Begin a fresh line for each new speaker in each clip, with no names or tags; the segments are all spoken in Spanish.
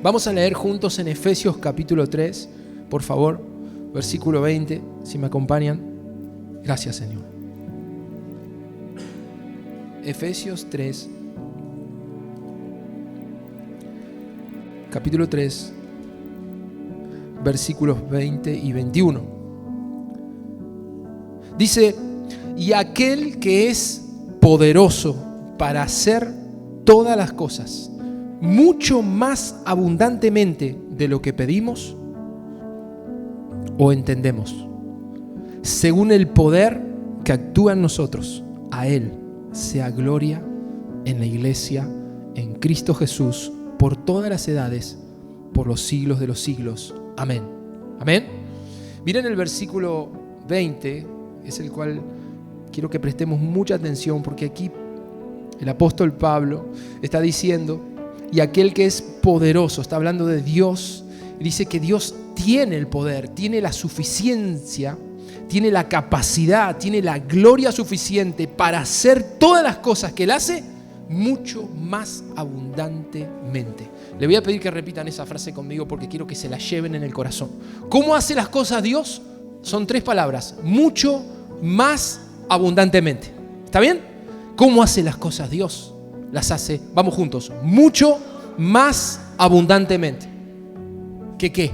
Vamos a leer juntos en Efesios capítulo 3, por favor, versículo 20, si me acompañan. Gracias, Señor. Efesios 3, capítulo 3, versículos 20 y 21. Dice: y aquel que es poderoso para hacer todas las cosas, mucho más abundantemente de lo que pedimos o entendemos, según el poder que actúa en nosotros, a Él sea gloria en la iglesia, en Cristo Jesús, por todas las edades, por los siglos de los siglos. Amén. Amén. Miren el versículo 20, es el cual quiero que prestemos mucha atención, porque aquí el apóstol Pablo está diciendo: y aquel que es poderoso, está hablando de Dios, y dice que Dios tiene el poder, tiene la suficiencia, tiene la capacidad, tiene la gloria suficiente para hacer todas las cosas que Él hace mucho más abundantemente. Le voy a pedir que repitan esa frase conmigo porque quiero que se la lleven en el corazón. ¿Cómo hace las cosas Dios? Son 3 palabras: mucho más abundantemente. ¿Está bien? ¿Cómo hace las cosas Dios? Las hace, vamos juntos, mucho más abundantemente. ¿Que qué?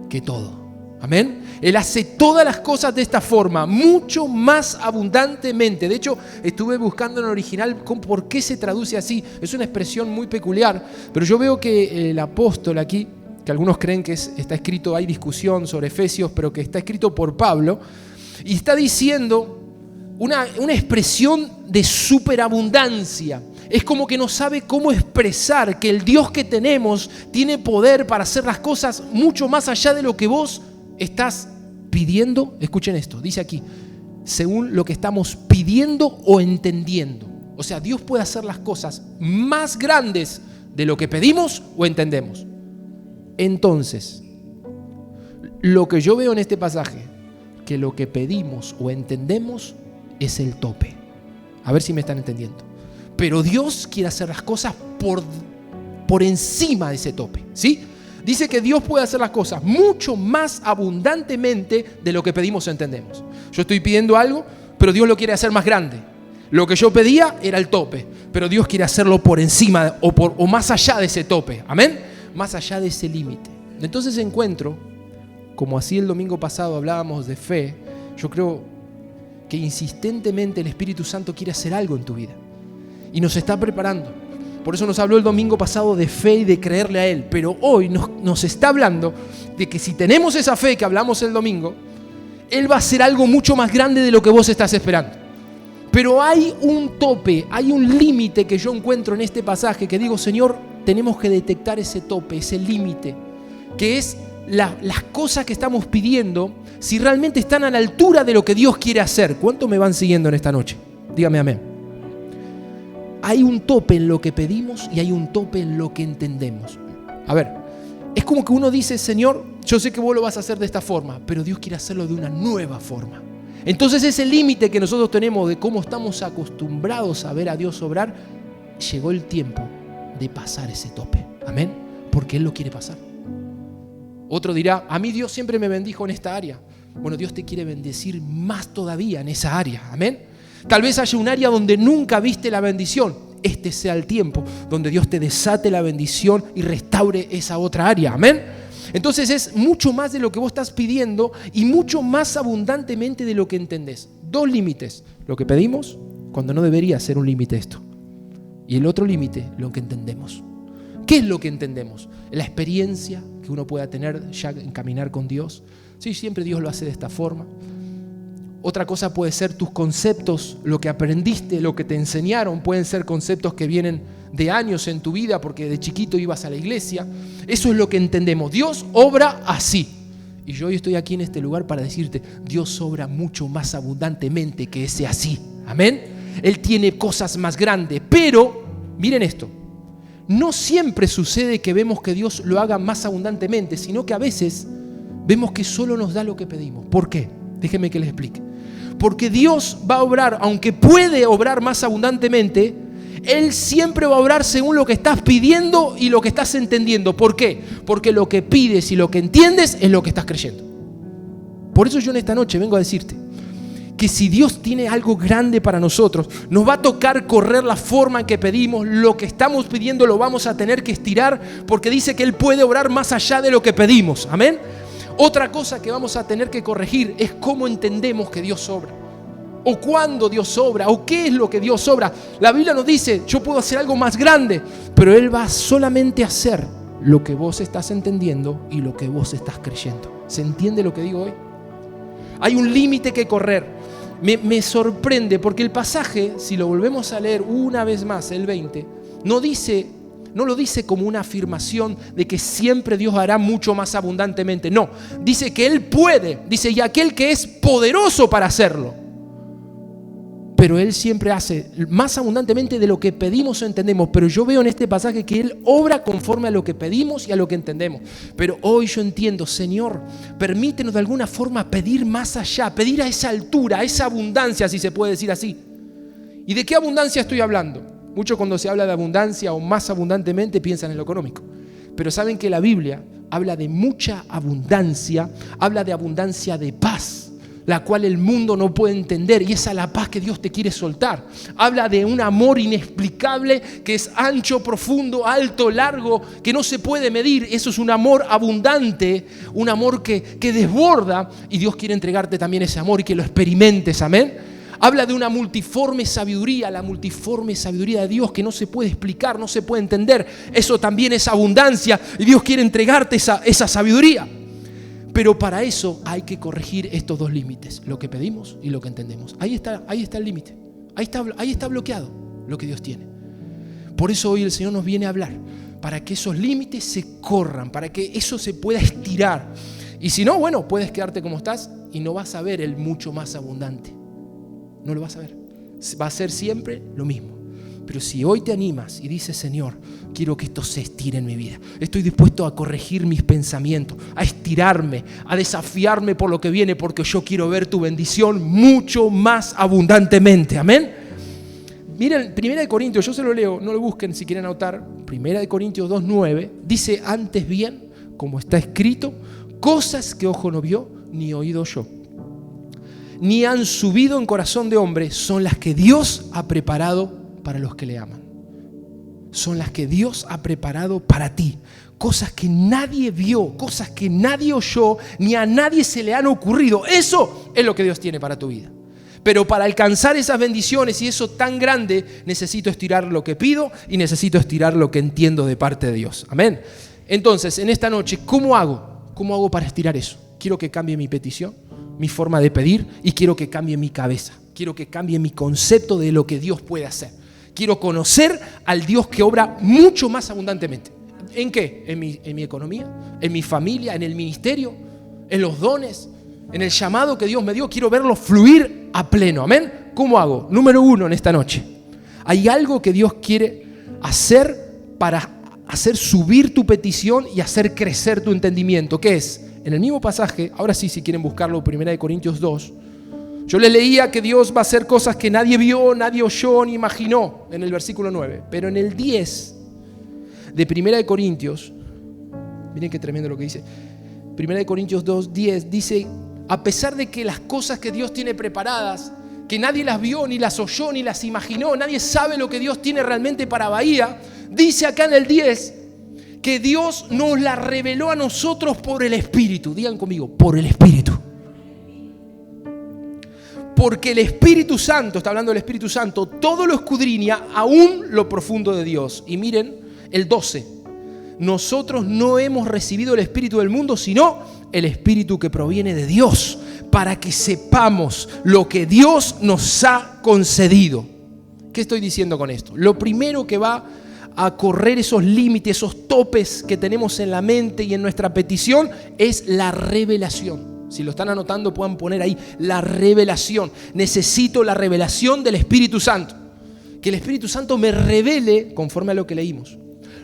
Que todo. Amén. Él hace todas las cosas de esta forma, mucho más abundantemente. De hecho, estuve buscando en el original por qué se traduce así. Es una expresión muy peculiar, pero yo veo que el apóstol aquí, que algunos creen que está escrito, hay discusión sobre Efesios, pero que está escrito por Pablo, y está diciendo una expresión de superabundancia. Es como que no sabe cómo expresar que el Dios que tenemos tiene poder para hacer las cosas mucho más allá de lo que vos estás pidiendo. Escuchen esto, dice aquí: según lo que estamos pidiendo o entendiendo. O sea, Dios puede hacer las cosas más grandes de lo que pedimos o entendemos. Entonces, lo que yo veo en este pasaje, que lo que pedimos o entendemos es el tope. A ver si me están entendiendo. Pero Dios quiere hacer las cosas por encima de ese tope, ¿sí? Dice que Dios puede hacer las cosas mucho más abundantemente de lo que pedimos o entendemos. Yo estoy pidiendo algo, pero Dios lo quiere hacer más grande. Lo que yo pedía era el tope, pero Dios quiere hacerlo por encima o más allá de ese tope. Amén. Más allá de ese límite. Entonces encuentro, como así el domingo pasado hablábamos de fe, yo creo que insistentemente el Espíritu Santo quiere hacer algo en tu vida y nos está preparando. Por eso nos habló el domingo pasado de fe y de creerle a Él, pero hoy nos está hablando de que si tenemos esa fe que hablamos el domingo, Él va a hacer algo mucho más grande de lo que vos estás esperando. Pero hay un tope, hay un límite que yo encuentro en este pasaje que digo: Señor, tenemos que detectar ese tope, ese límite, que es las cosas que estamos pidiendo, si realmente están a la altura de lo que Dios quiere hacer. ¿Cuántos me van siguiendo en esta noche? Dígame amén. Hay un tope en lo que pedimos y hay un tope en lo que entendemos. A ver, es como que uno dice: Señor, yo sé que vos lo vas a hacer de esta forma, pero Dios quiere hacerlo de una nueva forma. Entonces ese límite que nosotros tenemos de cómo estamos acostumbrados a ver a Dios obrar, llegó el tiempo de pasar ese tope. Amén. Porque Él lo quiere pasar. Otro dirá: a mí Dios siempre me bendijo en esta área. Bueno, Dios te quiere bendecir más todavía en esa área. Amén. Tal vez haya un área donde nunca viste la bendición. Este sea el tiempo donde Dios te desate la bendición y restaure esa otra área. Amén. Entonces es mucho más de lo que vos estás pidiendo y mucho más abundantemente de lo que entendés. 2 límites: lo que pedimos, cuando no debería ser un límite esto, y el otro límite, lo que entendemos. ¿Qué es lo que entendemos? La experiencia que uno pueda tener ya en caminar con Dios. Sí, siempre Dios lo hace de esta forma. Otra cosa puede ser tus conceptos, lo que aprendiste, lo que te enseñaron. Pueden ser conceptos que vienen de años en tu vida porque de chiquito ibas a la iglesia. Eso es lo que entendemos. Dios obra así. Y yo hoy estoy aquí en este lugar para decirte: Dios obra mucho más abundantemente que ese así. Amén. Él tiene cosas más grandes. Pero, miren esto. No siempre sucede que vemos que Dios lo haga más abundantemente, sino que a veces vemos que solo nos da lo que pedimos. ¿Por qué? Déjenme que les explique. Porque Dios va a obrar, aunque puede obrar más abundantemente, Él siempre va a obrar según lo que estás pidiendo y lo que estás entendiendo. ¿Por qué? Porque lo que pides y lo que entiendes es lo que estás creyendo. Por eso yo en esta noche vengo a decirte que si Dios tiene algo grande para nosotros, nos va a tocar correr la forma en que pedimos. Lo que estamos pidiendo lo vamos a tener que estirar, porque dice que Él puede obrar más allá de lo que pedimos. Amén. Otra cosa que vamos a tener que corregir es cómo entendemos que Dios obra, o cuándo Dios obra, o qué es lo que Dios obra. La Biblia nos dice, yo puedo hacer algo más grande, pero Él va solamente a hacer lo que vos estás entendiendo y lo que vos estás creyendo. ¿Se entiende lo que digo hoy? Hay un límite que correr. Me sorprende porque el pasaje, si lo volvemos a leer una vez más, el 20, no lo dice como una afirmación de que siempre Dios hará mucho más abundantemente. No, dice que Él puede, dice, y aquel que es poderoso para hacerlo. Pero Él siempre hace más abundantemente de lo que pedimos o entendemos. Pero yo veo en este pasaje que Él obra conforme a lo que pedimos y a lo que entendemos. Pero hoy yo entiendo, Señor, permítenos de alguna forma pedir más allá, pedir a esa altura, a esa abundancia, si se puede decir así. ¿Y de qué abundancia estoy hablando? Muchos cuando se habla de abundancia o más abundantemente piensan en lo económico. Pero saben que la Biblia habla de mucha abundancia, habla de abundancia de paz, la cual el mundo no puede entender, y esa es la paz que Dios te quiere soltar. Habla de un amor inexplicable que es ancho, profundo, alto, largo, que no se puede medir. Eso es un amor abundante, un amor que desborda, y Dios quiere entregarte también ese amor y que lo experimentes, amén. Habla de una multiforme sabiduría, la multiforme sabiduría de Dios que no se puede explicar, no se puede entender. Eso también es abundancia, y Dios quiere entregarte esa sabiduría. Pero para eso hay que corregir estos dos límites, lo que pedimos y lo que entendemos. Ahí está el límite, ahí está bloqueado lo que Dios tiene. Por eso hoy el Señor nos viene a hablar, para que esos límites se corran, para que eso se pueda estirar. Y si no, bueno, puedes quedarte como estás y no vas a ver el mucho más abundante. No lo vas a ver. Va a ser siempre lo mismo. Pero si hoy te animas y dices, Señor, quiero que esto se estire en mi vida. Estoy dispuesto a corregir mis pensamientos, a estirarme, a desafiarme por lo que viene, porque yo quiero ver tu bendición mucho más abundantemente. Amén. Miren, 1 Corintios, yo se lo leo, no lo busquen si quieren anotar. 1 Corintios 2:9 dice, antes bien, como está escrito, cosas que ojo no vio ni oído yo, ni han subido en corazón de hombre, son las que Dios ha preparado para los que le aman. Son las que Dios ha preparado para ti. Cosas que nadie vio, cosas que nadie oyó, ni a nadie se le han ocurrido. Eso es lo que Dios tiene para tu vida. Pero para alcanzar esas bendiciones y eso tan grande, necesito estirar lo que pido y necesito estirar lo que entiendo de parte de Dios. Amén. Entonces, en esta noche, ¿cómo hago? ¿Cómo hago para estirar eso? Quiero que cambie mi petición, mi forma de pedir, y quiero que cambie mi cabeza. Quiero que cambie mi concepto de lo que Dios puede hacer. Quiero conocer al Dios que obra mucho más abundantemente. ¿En qué? En mi economía, en mi familia, en el ministerio, en los dones, en el llamado que Dios me dio. Quiero verlo fluir a pleno. ¿Amén? ¿Cómo hago? Número 1 en esta noche. Hay algo que Dios quiere hacer para hacer subir tu petición y hacer crecer tu entendimiento. ¿Qué es? En el mismo pasaje, ahora sí, si quieren buscarlo, 1 Corintios 2, yo le leía que Dios va a hacer cosas que nadie vio, nadie oyó, ni imaginó, en el versículo 9. Pero en el 10 de 1 Corintios, miren qué tremendo lo que dice. 1 Corintios 2, 10 dice, a pesar de que las cosas que Dios tiene preparadas, que nadie las vio, ni las oyó, ni las imaginó, nadie sabe lo que Dios tiene realmente para Bahía, dice acá en el 10 que Dios nos la reveló a nosotros por el Espíritu. Digan conmigo, por el Espíritu. Porque el Espíritu Santo, está hablando del Espíritu Santo, todo lo escudriña, aún lo profundo de Dios. Y miren el 12. Nosotros no hemos recibido el Espíritu del mundo, sino el Espíritu que proviene de Dios, para que sepamos lo que Dios nos ha concedido. ¿Qué estoy diciendo con esto? Lo primero que va a correr esos límites, esos topes que tenemos en la mente y en nuestra petición, es la revelación. Si lo están anotando, puedan poner ahí la revelación. Necesito la revelación del Espíritu Santo. Que el Espíritu Santo me revele, conforme a lo que leímos,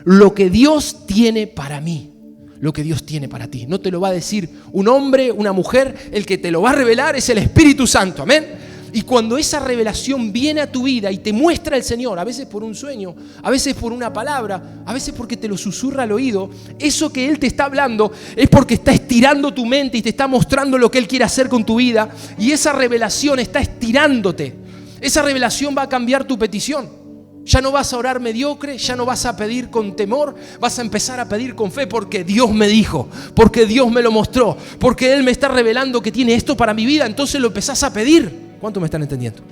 lo que Dios tiene para mí, lo que Dios tiene para ti. No te lo va a decir un hombre, una mujer, el que te lo va a revelar es el Espíritu Santo. Amén. Y cuando esa revelación viene a tu vida y te muestra el Señor, a veces por un sueño, a veces por una palabra, a veces porque te lo susurra al oído, eso que Él te está hablando es porque está estirando tu mente y te está mostrando lo que Él quiere hacer con tu vida. Y esa revelación está estirándote. Esa revelación va a cambiar tu petición. Ya no vas a orar mediocre, ya no vas a pedir con temor, vas a empezar a pedir con fe porque Dios me dijo, porque Dios me lo mostró, porque Él me está revelando que tiene esto para mi vida, entonces lo empezás a pedir. ¿Cuánto me están entendiendo?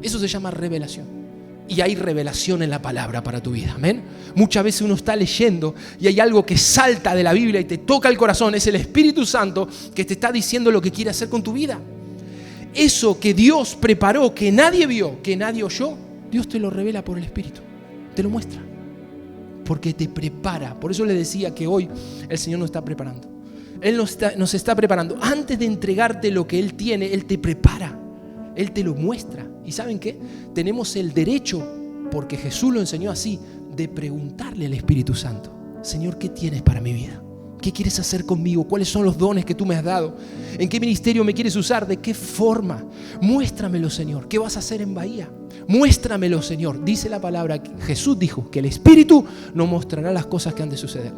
Eso se llama revelación. Y hay revelación en la palabra para tu vida, amén. Muchas veces uno está leyendo y hay algo que salta de la Biblia y te toca el corazón. Es el Espíritu Santo que te está diciendo lo que quiere hacer con tu vida. Eso que Dios preparó, que nadie vio, que nadie oyó, Dios te lo revela por el Espíritu, te lo muestra, porque te prepara. Por eso le decía que hoy el Señor nos está preparando. Él nos está preparando. Antes de entregarte lo que Él tiene, Él te prepara, Él te lo muestra. ¿Y saben qué? Tenemos el derecho, porque Jesús lo enseñó así, de preguntarle al Espíritu Santo: Señor, ¿qué tienes para mi vida? ¿Qué quieres hacer conmigo? ¿Cuáles son los dones que tú me has dado? ¿En qué ministerio me quieres usar? ¿De qué forma? Muéstramelo, Señor. ¿Qué vas a hacer en Bahía? Muéstramelo, Señor. Dice la palabra, Jesús dijo que el Espíritu nos mostrará las cosas que han de suceder.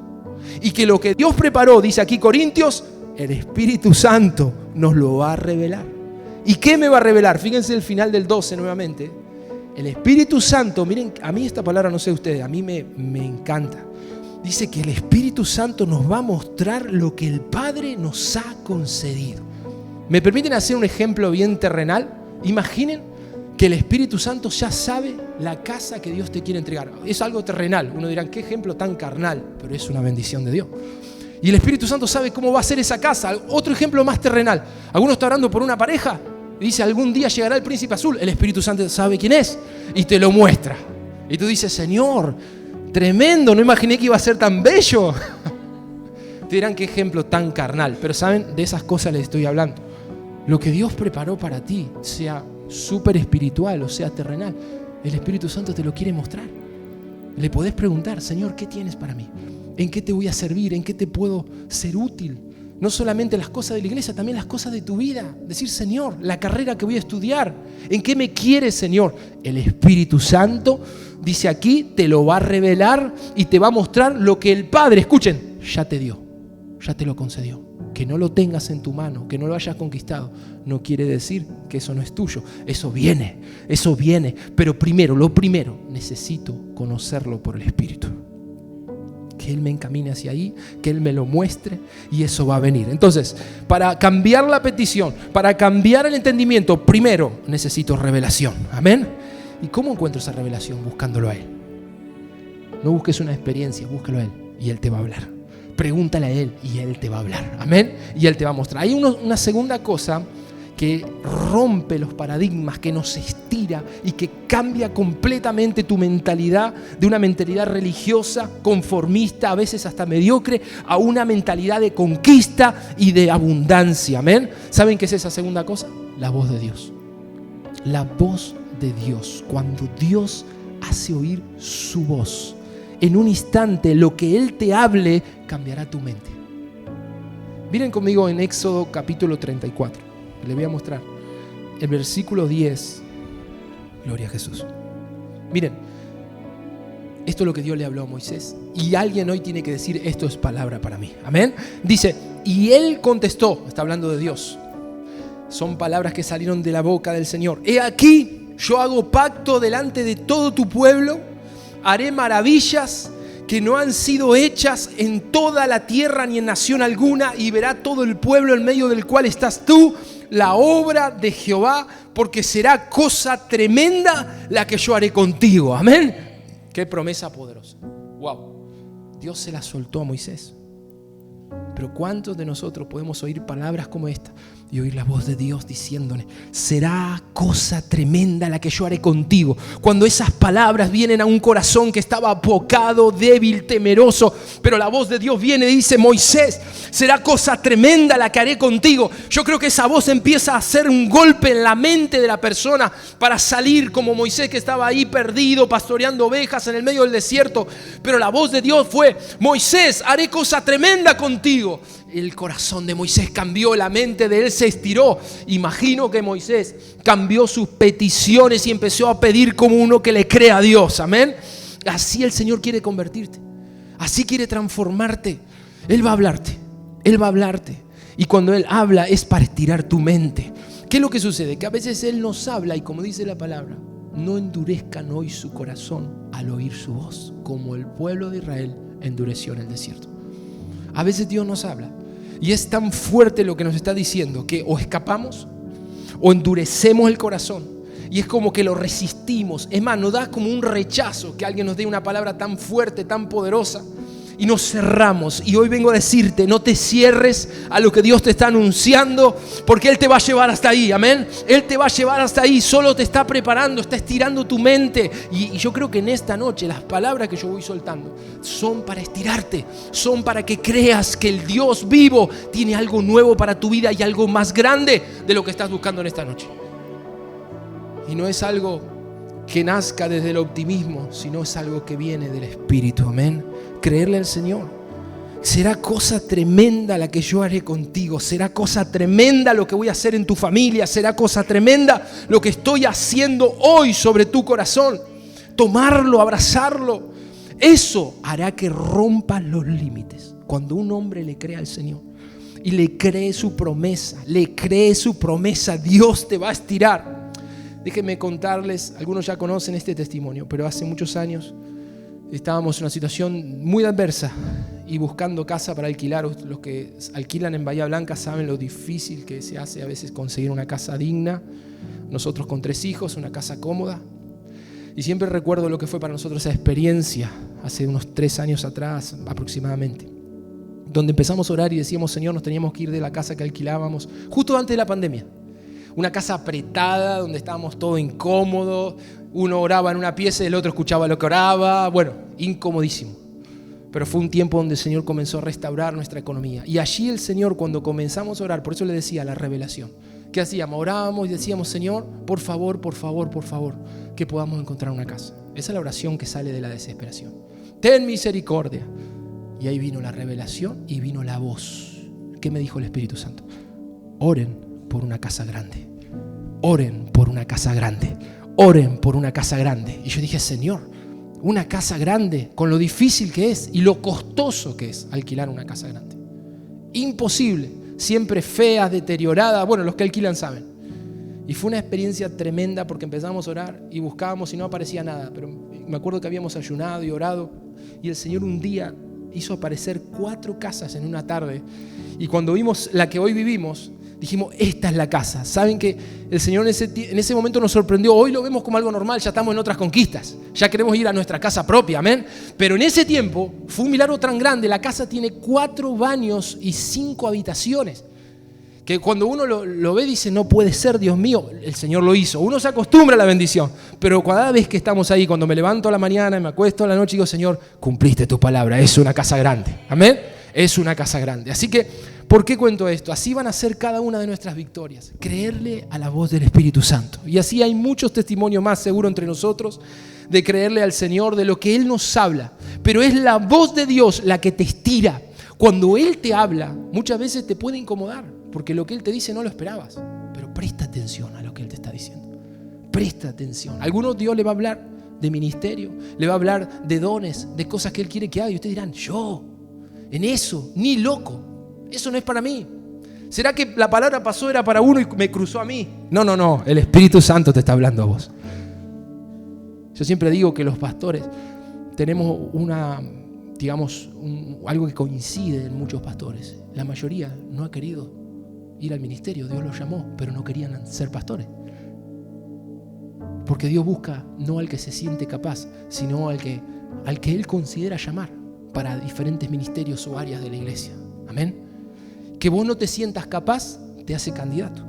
Y que lo que Dios preparó, dice aquí Corintios, el Espíritu Santo nos lo va a revelar. ¿Y qué me va a revelar? Fíjense el final del 12 nuevamente. El Espíritu Santo, miren, a mí esta palabra, no sé ustedes, a mí me encanta. Dice que el Espíritu Santo nos va a mostrar lo que el Padre nos ha concedido. ¿Me permiten hacer un ejemplo bien terrenal? Imaginen que el Espíritu Santo ya sabe la casa que Dios te quiere entregar. Es algo terrenal. Uno dirá, qué ejemplo tan carnal, pero es una bendición de Dios. Y el Espíritu Santo sabe cómo va a ser esa casa. Otro ejemplo más terrenal. Alguno está orando por una pareja y dice, algún día llegará el príncipe azul. El Espíritu Santo sabe quién es y te lo muestra. Y tú dices, Señor, tremendo, no imaginé que iba a ser tan bello. Te dirán qué ejemplo tan carnal, pero saben, de esas cosas les estoy hablando. Lo que Dios preparó para ti, sea súper espiritual o sea terrenal, el Espíritu Santo te lo quiere mostrar. Le podés preguntar, Señor, ¿qué tienes para mí? ¿En qué te voy a servir? ¿En qué te puedo ser útil? No solamente las cosas de la iglesia, también las cosas de tu vida. Decir, Señor, la carrera que voy a estudiar, ¿en qué me quieres, Señor? El Espíritu Santo, dice aquí, te lo va a revelar y te va a mostrar lo que el Padre, escuchen, ya te dio, ya te lo concedió. Que no lo tengas en tu mano, que no lo hayas conquistado, no quiere decir que eso no es tuyo. Eso viene. Pero primero, lo primero, necesito conocerlo por el Espíritu. Que Él me encamine hacia ahí, que Él me lo muestre y eso va a venir. Entonces, para cambiar la petición, para cambiar el entendimiento, primero necesito revelación. Amén. ¿Y cómo encuentro esa revelación? Buscándolo a Él. No busques una experiencia, búscalo a Él y Él te va a hablar. Pregúntale a Él y Él te va a hablar. Amén. Y Él te va a mostrar. Hay una segunda cosa que rompe los paradigmas, que nos estira y que cambia completamente tu mentalidad de una mentalidad religiosa, conformista, a veces hasta mediocre, a una mentalidad de conquista y de abundancia. Amén. ¿Saben qué es esa segunda cosa? La voz de Dios. La voz de Dios. Cuando Dios hace oír su voz, en un instante lo que Él te hable cambiará tu mente. Miren conmigo en Éxodo capítulo 34. Les voy a mostrar el versículo 10. Gloria a Jesús. Miren, esto es lo que Dios le habló a Moisés. Y alguien hoy tiene que decir, esto es palabra para mí. Amén. Dice, y Él contestó, está hablando de Dios. Son palabras que salieron de la boca del Señor. He aquí, yo hago pacto delante de todo tu pueblo. Haré maravillas que no han sido hechas en toda la tierra ni en nación alguna, y verá todo el pueblo en medio del cual estás tú la obra de Jehová, porque será cosa tremenda la que yo haré contigo. Amén. Qué promesa poderosa. Wow. Dios se la soltó a Moisés. Pero ¿cuántos de nosotros podemos oír palabras como esta y oír la voz de Dios diciéndole, será cosa tremenda la que yo haré contigo? Cuando esas palabras vienen a un corazón que estaba apocado, débil, temeroso, pero la voz de Dios viene y dice, Moisés, será cosa tremenda la que haré contigo. Yo creo que esa voz empieza a hacer un golpe en la mente de la persona para salir como Moisés, que estaba ahí perdido, pastoreando ovejas en el medio del desierto. Pero la voz de Dios fue, Moisés, haré cosa tremenda contigo. el corazón de Moisés cambió, la mente de él se estiró. Imagino que Moisés cambió sus peticiones y empezó a pedir como uno que le cree a Dios. Amén. Así el Señor quiere convertirte. Así quiere transformarte. Él va a hablarte. Él va a hablarte. Y cuando Él habla es para estirar tu mente. ¿Qué es lo que sucede? Que a veces Él nos habla y como dice la palabra, no endurezcan hoy su corazón al oír su voz, como el pueblo de Israel endureció en el desierto. A veces Dios nos habla y es tan fuerte lo que nos está diciendo que o escapamos o endurecemos el corazón y es como que lo resistimos. Es más, nos da como un rechazo que alguien nos dé una palabra tan fuerte, tan poderosa y nos cerramos. Y hoy vengo a decirte, no te cierres a lo que Dios te está anunciando, porque Él te va a llevar hasta ahí, amén. Él te va a llevar hasta ahí, solo te está preparando, está estirando tu mente. Y yo creo que en esta noche las palabras que yo voy soltando son para estirarte, son para que creas que el Dios vivo tiene algo nuevo para tu vida y algo más grande de lo que estás buscando en esta noche. Y no es algo que nazca desde el optimismo, sino es algo que viene del Espíritu, amén. Creerle al Señor. Será cosa tremenda la que yo haré contigo. Será cosa tremenda lo que voy a hacer en tu familia. Será cosa tremenda lo que estoy haciendo hoy sobre tu corazón. Tomarlo, abrazarlo. Eso hará que rompas los límites. Cuando un hombre le cree al Señor y le cree su promesa, Dios te va a estirar. Déjenme contarles, algunos ya conocen este testimonio, pero hace muchos años estábamos en una situación muy adversa y buscando casa para alquilar. Los que alquilan en Bahía Blanca saben lo difícil que se hace a veces conseguir una casa digna. Nosotros con 3 hijos, una casa cómoda. Y siempre recuerdo lo que fue para nosotros esa experiencia hace unos 3 años atrás aproximadamente, donde empezamos a orar y decíamos, Señor, nos teníamos que ir de la casa que alquilábamos justo antes de la pandemia. Una casa apretada donde estábamos todos incómodos. Uno oraba en una pieza y el otro escuchaba lo que oraba. Bueno, incomodísimo. Pero fue un tiempo donde el Señor comenzó a restaurar nuestra economía. Y allí el Señor, cuando comenzamos a orar, por eso le decía la revelación. ¿Qué hacíamos? Orábamos y decíamos, Señor, por favor, que podamos encontrar una casa. Esa es la oración que sale de la desesperación. Ten misericordia. Y ahí vino la revelación y vino la voz. ¿Qué me dijo el Espíritu Santo? Oren por una casa grande. Oren por una casa grande. Oren por una casa grande. Y yo dije, Señor, una casa grande, con lo difícil que es y lo costoso que es alquilar una casa grande. Imposible, siempre fea, deteriorada. Bueno, los que alquilan saben. Y fue una experiencia tremenda porque empezamos a orar y buscábamos y no aparecía nada. Pero me acuerdo que habíamos ayunado y orado y el Señor un día hizo aparecer 4 casas en una tarde. Y cuando vimos la que hoy vivimos, dijimos, esta es la casa. Saben que el Señor en ese momento nos sorprendió. Hoy lo vemos como algo normal, ya estamos en otras conquistas. Ya queremos ir a nuestra casa propia, amén. Pero en ese tiempo fue un milagro tan grande. La casa tiene 4 baños y 5 habitaciones. Que cuando uno lo ve dice, no puede ser, Dios mío, el Señor lo hizo. Uno se acostumbra a la bendición. Pero cada vez que estamos ahí, cuando me levanto a la mañana y me acuesto a la noche, digo, Señor, cumpliste tu palabra. Es una casa grande, amén. Es una casa grande. Así que, ¿por qué cuento esto? Así van a ser cada una de nuestras victorias. Creerle a la voz del Espíritu Santo. Y así hay muchos testimonios más seguro entre nosotros de creerle al Señor, de lo que Él nos habla. Pero es la voz de Dios la que te estira. Cuando Él te habla, muchas veces te puede incomodar, porque lo que Él te dice no lo esperabas. Pero presta atención a lo que Él te está diciendo. Presta atención. A algunos Dios le va a hablar de ministerio, le va a hablar de dones, de cosas que Él quiere que haga. Y ustedes dirán, yo, en eso, ni loco. Eso no es para mí. ¿Será que la palabra pasó, era para uno y me cruzó a mí? No. El Espíritu Santo te está hablando a vos. Yo siempre digo que los pastores tenemos algo que coincide en muchos pastores. La mayoría no ha querido ir al ministerio. Dios los llamó, pero no querían ser pastores. Porque Dios busca no al que se siente capaz, sino al que Él considera llamar para diferentes ministerios o áreas de la iglesia. Amén. Que vos no te sientas capaz te hace candidato.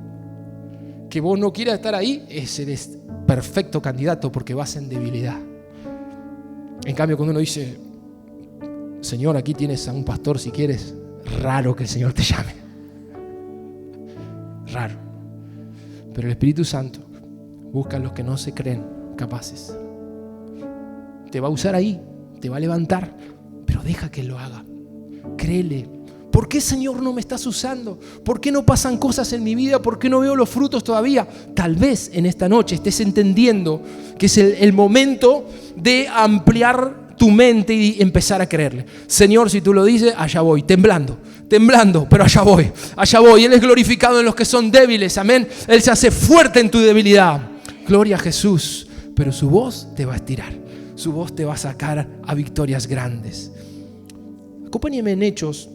Que vos no quieras estar ahí, eres perfecto candidato porque vas en debilidad. En cambio, cuando uno dice, Señor, aquí tienes a un pastor si quieres, raro que el Señor te llame. Raro. Pero el Espíritu Santo busca a los que no se creen capaces. Te va a usar ahí, te va a levantar, pero deja que Él lo haga. Créele, ¿Por qué, Señor, no me estás usando? ¿Por qué no pasan cosas en mi vida? ¿Por qué no veo los frutos todavía? Tal vez en esta noche estés entendiendo que es el momento de ampliar tu mente y empezar a creerle. Señor, si tú lo dices, allá voy, temblando, pero allá voy. Él es glorificado en los que son débiles, amén. Él se hace fuerte en tu debilidad. Gloria a Jesús. Pero su voz te va a estirar, su voz te va a sacar a victorias grandes. Acompáñeme en Hechos.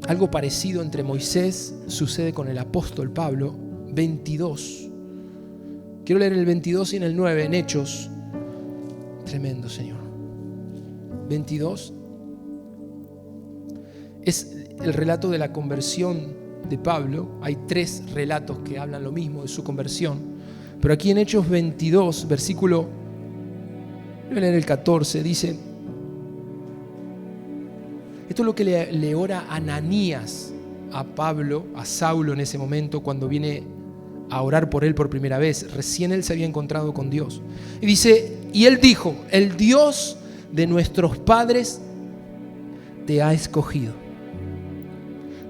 Algo parecido entre Moisés sucede con el apóstol Pablo. 22. Quiero leer el 22 y en el 9 en Hechos. Tremendo, Señor. 22. Es el relato de la conversión de Pablo. Hay 3 relatos que hablan lo mismo de su conversión. Pero aquí en Hechos 22, versículo, voy a leer el 14, dice: esto es lo que le ora Ananías a Pablo, a Saulo en ese momento, cuando viene a orar por él por primera vez. Recién él se había encontrado con Dios. Y dice, y él dijo: el Dios de nuestros padres te ha escogido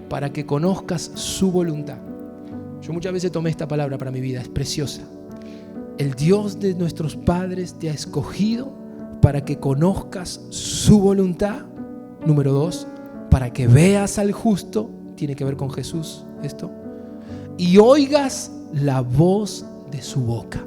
para que conozcas su voluntad. Yo muchas veces tomé esta palabra para mi vida, es preciosa. El Dios de nuestros padres te ha escogido para que conozcas su voluntad. Número 2, para que veas al justo, tiene que ver con Jesús esto, y oigas la voz de su boca.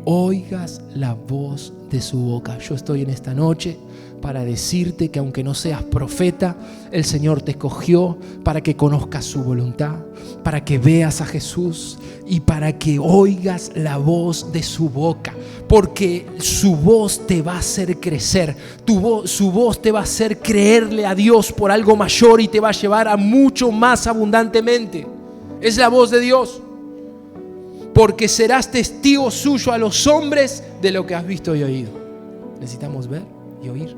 Oigas la voz de su boca. Yo estoy en esta noche para decirte que aunque no seas profeta, el Señor te escogió para que conozcas su voluntad, para que veas a Jesús y para que oigas la voz de su boca, porque su voz te va a hacer crecer, su voz te va a hacer creerle a Dios por algo mayor y te va a llevar a mucho más abundantemente. Es la voz de Dios, porque serás testigo suyo a los hombres de lo que has visto y oído. Necesitamos ver y oír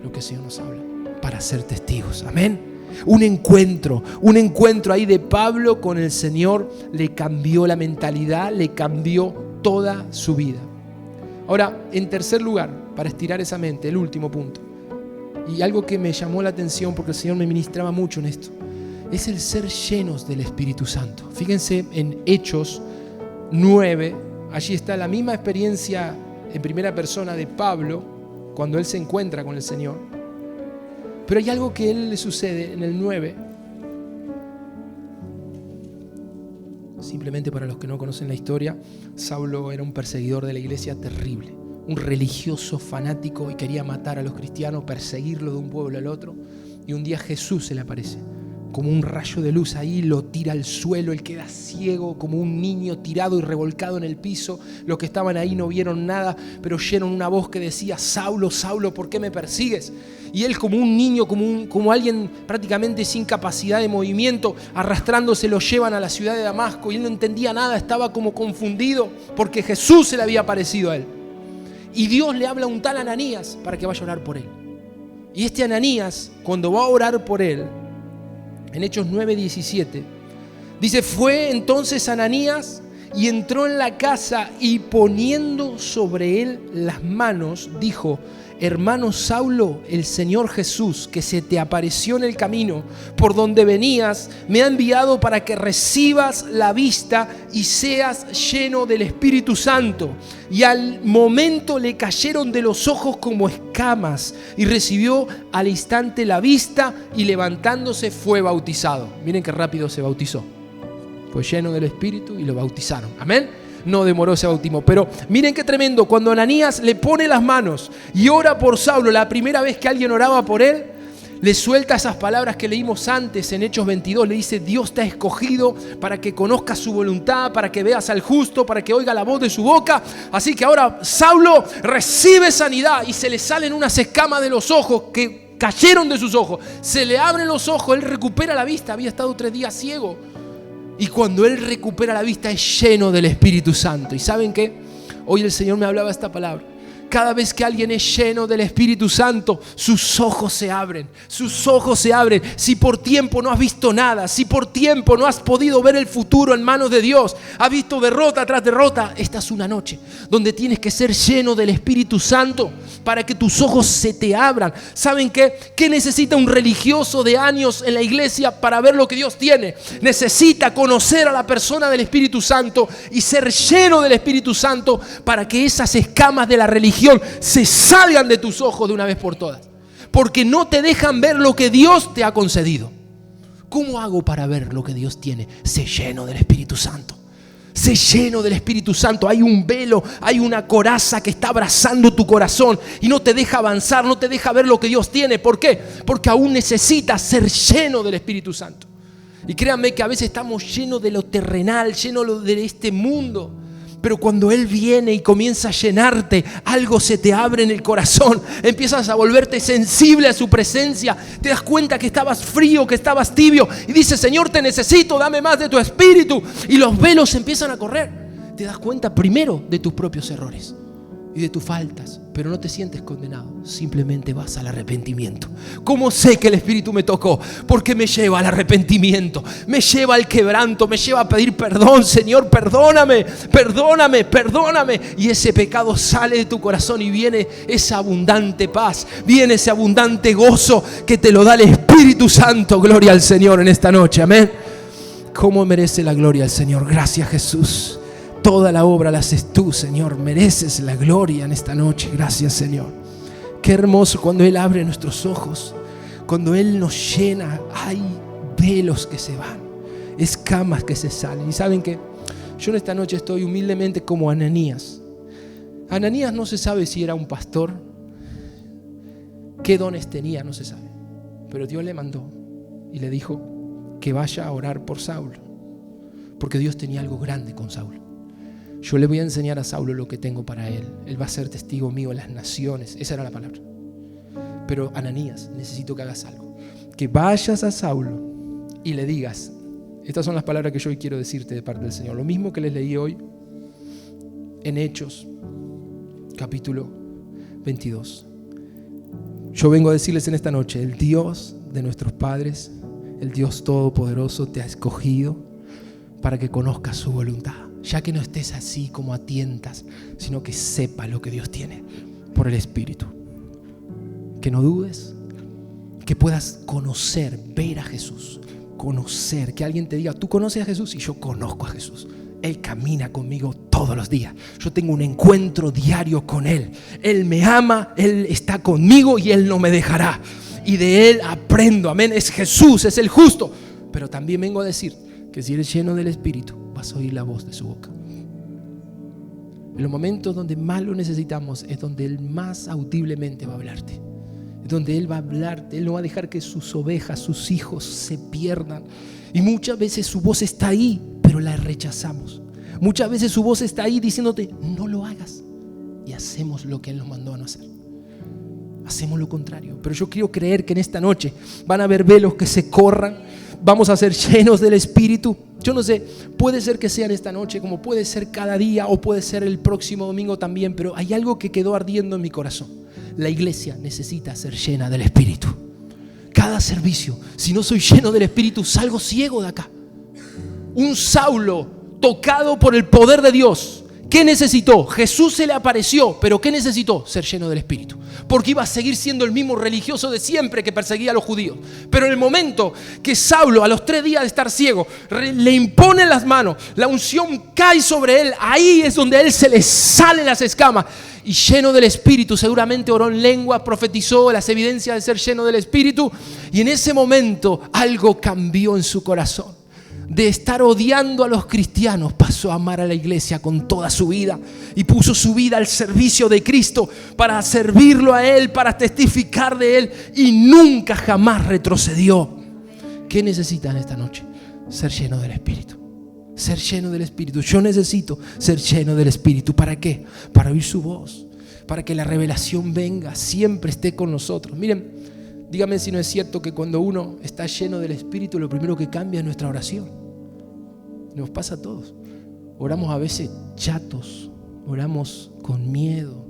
lo que el Señor nos habla para ser testigos. Amén. Un encuentro ahí de Pablo con el Señor le cambió la mentalidad, le cambió toda su vida. Ahora, en tercer lugar, para estirar esa mente, el último punto, y algo que me llamó la atención porque el Señor me ministraba mucho en esto, es el ser llenos del Espíritu Santo. Fíjense en Hechos 9, allí está la misma experiencia en primera persona de Pablo cuando él se encuentra con el Señor. Pero hay algo que a él le sucede en el 9. Simplemente para los que no conocen la historia, Saulo era un perseguidor de la iglesia terrible, un religioso fanático y quería matar a los cristianos, perseguirlos de un pueblo al otro. Y un día Jesús se le aparece como un rayo de luz ahí, lo tira al suelo, él queda ciego como un niño tirado y revolcado en el piso. Los que estaban ahí no vieron nada, pero oyeron una voz que decía: Saulo, Saulo, ¿por qué me persigues? Y él, como un niño, como alguien prácticamente sin capacidad de movimiento, arrastrándose, lo llevan a la ciudad de Damasco y él no entendía nada, estaba como confundido porque Jesús se le había aparecido a él. Y Dios le habla a un tal Ananías para que vaya a orar por él. Y este Ananías, cuando va a orar por él, en Hechos 9:17, dice: fue entonces Ananías y entró en la casa y poniendo sobre él las manos, dijo: hermano Saulo, el Señor Jesús, que se te apareció en el camino por donde venías, me ha enviado para que recibas la vista y seas lleno del Espíritu Santo. Y al momento le cayeron de los ojos como escamas y recibió al instante la vista y levantándose fue bautizado. Miren qué rápido se bautizó. Fue lleno del Espíritu y lo bautizaron. Amén. No demoró ese bautismo, pero miren qué tremendo. Cuando Ananías le pone las manos y ora por Saulo, la primera vez que alguien oraba por él, le suelta esas palabras que leímos antes en Hechos 22. Le dice: Dios te ha escogido para que conozcas su voluntad, para que veas al justo, para que oiga la voz de su boca. Así que ahora Saulo recibe sanidad y se le salen unas escamas de los ojos que cayeron de sus ojos. Se le abren los ojos, él recupera la vista. Había estado 3 días ciego. Y cuando él recupera la vista es lleno del Espíritu Santo. ¿Y saben qué? Hoy el Señor me hablaba esta palabra. Cada vez que alguien es lleno del Espíritu Santo, sus ojos se abren. Sus ojos se abren. Si por tiempo no has visto nada, si por tiempo no has podido ver el futuro en manos de Dios, has visto derrota tras derrota, esta es una noche donde tienes que ser lleno del Espíritu Santo para que tus ojos se te abran. ¿Saben qué? ¿Qué necesita un religioso de años en la iglesia para ver lo que Dios tiene? Necesita conocer a la persona del Espíritu Santo y ser lleno del Espíritu Santo para que esas escamas de la religión se salgan de tus ojos de una vez por todas. Porque no te dejan ver lo que Dios te ha concedido. ¿Cómo hago para ver lo que Dios tiene? Sé lleno del Espíritu Santo. Sé lleno del Espíritu Santo. Hay un velo, hay una coraza que está abrazando tu corazón y no te deja avanzar, no te deja ver lo que Dios tiene. ¿Por qué? Porque aún necesitas ser lleno del Espíritu Santo. Y créanme que a veces estamos llenos de lo terrenal, llenos de este mundo. Pero cuando Él viene y comienza a llenarte, algo se te abre en el corazón. Empiezas a volverte sensible a su presencia. Te das cuenta que estabas frío, que estabas tibio. Y dices, Señor, te necesito, dame más de tu espíritu. Y los velos empiezan a correr. Te das cuenta primero de tus propios errores y de tus faltas, pero no te sientes condenado, simplemente vas al arrepentimiento. ¿Cómo sé que el Espíritu me tocó? Porque me lleva al arrepentimiento, me lleva al quebranto, me lleva a pedir perdón. Señor, perdóname, perdóname, perdóname. Y ese pecado sale de tu corazón y viene esa abundante paz, viene ese abundante gozo que te lo da el Espíritu Santo. Gloria al Señor en esta noche, amén. ¿Cómo merece la gloria al Señor? Gracias, Jesús. Toda la obra la haces tú, Señor. Mereces la gloria en esta noche. Gracias, Señor. Qué hermoso cuando Él abre nuestros ojos. Cuando Él nos llena, hay velos que se van, escamas que se salen. Y ¿saben qué? Yo en esta noche estoy humildemente como Ananías. Ananías no se sabe si era un pastor, qué dones tenía, no se sabe. Pero Dios le mandó y le dijo que vaya a orar por Saulo, porque Dios tenía algo grande con Saulo. Yo le voy a enseñar a Saulo lo que tengo para él. Él va a ser testigo mío en las naciones. Esa era la palabra. Pero Ananías, necesito que hagas algo. Que vayas a Saulo y le digas, estas son las palabras que yo hoy quiero decirte de parte del Señor. Lo mismo que les leí hoy en Hechos, capítulo 22. Yo vengo a decirles en esta noche, el Dios de nuestros padres, el Dios todopoderoso te ha escogido para que conozcas su voluntad. Ya que no estés así como a tientas, sino que sepa lo que Dios tiene por el Espíritu. Que no dudes, que puedas conocer, ver a Jesús, conocer, que alguien te diga, tú conoces a Jesús y yo conozco a Jesús. Él camina conmigo todos los días. Yo tengo un encuentro diario con Él. Él me ama, Él está conmigo y Él no me dejará. Y de Él aprendo, amén. Es Jesús, es el justo. Pero también vengo a decir que si eres lleno del Espíritu, vas a oír la voz de su boca. En los momentos donde más lo necesitamos es donde Él más audiblemente va a hablarte. Es donde Él va a hablarte. Él no va a dejar que sus ovejas, sus hijos se pierdan. Y muchas veces su voz está ahí, pero la rechazamos. Muchas veces su voz está ahí diciéndote, no lo hagas. Y hacemos lo que Él nos mandó a no hacer. Hacemos lo contrario. Pero yo quiero creer que en esta noche van a haber velos que se corran. Vamos a ser llenos del Espíritu. Yo no sé, puede ser que sea en esta noche, como puede ser cada día o puede ser el próximo domingo también, pero hay algo que quedó ardiendo en mi corazón. La iglesia necesita ser llena del Espíritu. Cada servicio, si no soy lleno del Espíritu, salgo ciego de acá. Un Saulo tocado por el poder de Dios. ¿Qué necesitó? Jesús se le apareció, pero ¿qué necesitó? Ser lleno del Espíritu. Porque iba a seguir siendo el mismo religioso de siempre que perseguía a los judíos. Pero en el momento que Saulo, a los 3 días de estar ciego, le imponen las manos, la unción cae sobre él, ahí es donde a él se le salen las escamas. Y lleno del Espíritu, seguramente oró en lengua, profetizó las evidencias de ser lleno del Espíritu. Y en ese momento algo cambió en su corazón. De estar odiando a los cristianos, pasó a amar a la iglesia con toda su vida y puso su vida al servicio de Cristo para servirlo a Él, para testificar de Él, y nunca jamás retrocedió. ¿Qué necesitan esta noche? Ser lleno del Espíritu. Ser lleno del Espíritu. Yo necesito ser lleno del Espíritu. ¿Para qué? Para oír su voz, para que la revelación venga, siempre esté con nosotros. Miren, dígame si no es cierto que cuando uno está lleno del Espíritu, lo primero que cambia es nuestra oración. Nos pasa a todos. Oramos a veces chatos, oramos con miedo,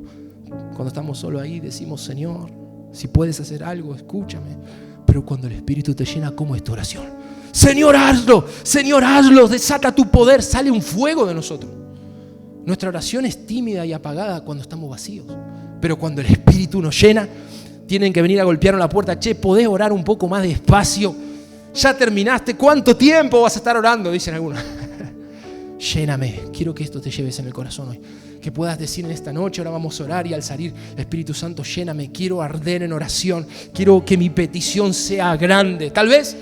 Cuando estamos solo ahí decimos, Señor, si puedes hacer algo, escúchame. Pero cuando el Espíritu te llena, ¿cómo es tu oración? Señor, hazlo, desata tu poder, sale un fuego de nosotros. Nuestra oración es tímida y apagada cuando estamos vacíos. Pero cuando el Espíritu nos llena, tienen que venir a golpearnos la puerta. Che, ¿podés orar un poco más despacio? Ya terminaste, ¿cuánto tiempo vas a estar orando? Dicen algunos. Lléname, quiero que esto te lleves en el corazón hoy. Que puedas decir en esta noche, ahora vamos a orar y al salir, Espíritu Santo, lléname, quiero arder en oración, quiero que mi petición sea grande. Tal vez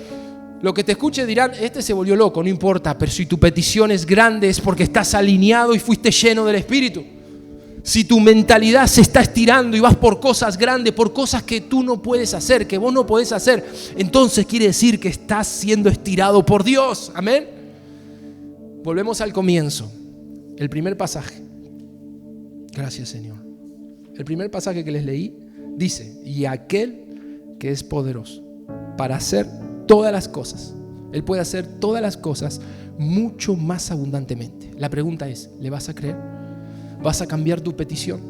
lo que te escuche dirán, este se volvió loco, no importa, pero si tu petición es grande es porque estás alineado y fuiste lleno del Espíritu. Si tu mentalidad se está estirando y vas por cosas grandes, por cosas que tú no puedes hacer, que vos no podés hacer, entonces quiere decir que estás siendo estirado por Dios. Amén. Volvemos al comienzo, el primer pasaje. Gracias, Señor. El primer pasaje que les leí dice, y aquel que es poderoso para hacer todas las cosas, Él puede hacer todas las cosas mucho más abundantemente. La pregunta es, ¿le vas a creer? ¿Vas a cambiar tu petición?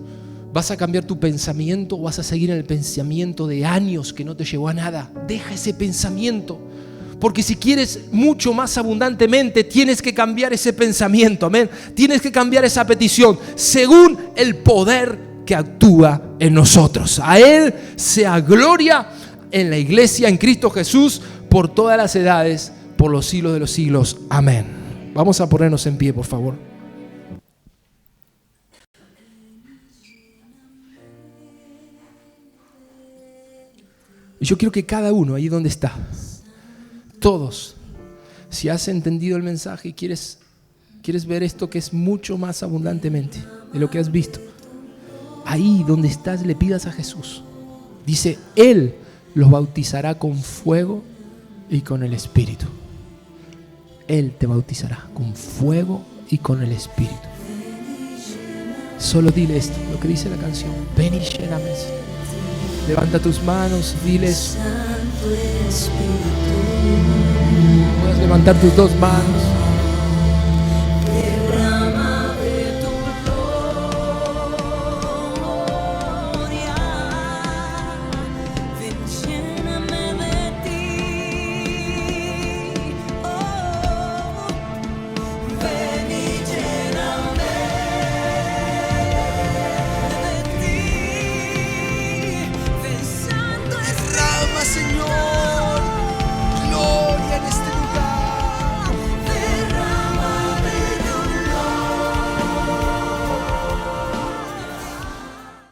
¿Vas a cambiar tu pensamiento o vas a seguir en el pensamiento de años que no te llevó a nada? Deja ese pensamiento. Porque si quieres mucho más abundantemente, tienes que cambiar ese pensamiento, amén. Tienes que cambiar esa petición según el poder que actúa en nosotros. A Él sea gloria en la iglesia, en Cristo Jesús, por todas las edades, por los siglos de los siglos. Amén. Vamos a ponernos en pie, por favor. Y yo quiero que cada uno, ahí donde está, todos, si has entendido el mensaje y quieres ver esto que es mucho más abundantemente de lo que has visto, ahí donde estás le pidas a Jesús. Dice, Él los bautizará con fuego y con el Espíritu. Él te bautizará con fuego y con el Espíritu. Solo dile esto, lo que dice la canción. Ven y lléname. Levanta tus manos, diles. Puedes levantar tus dos manos.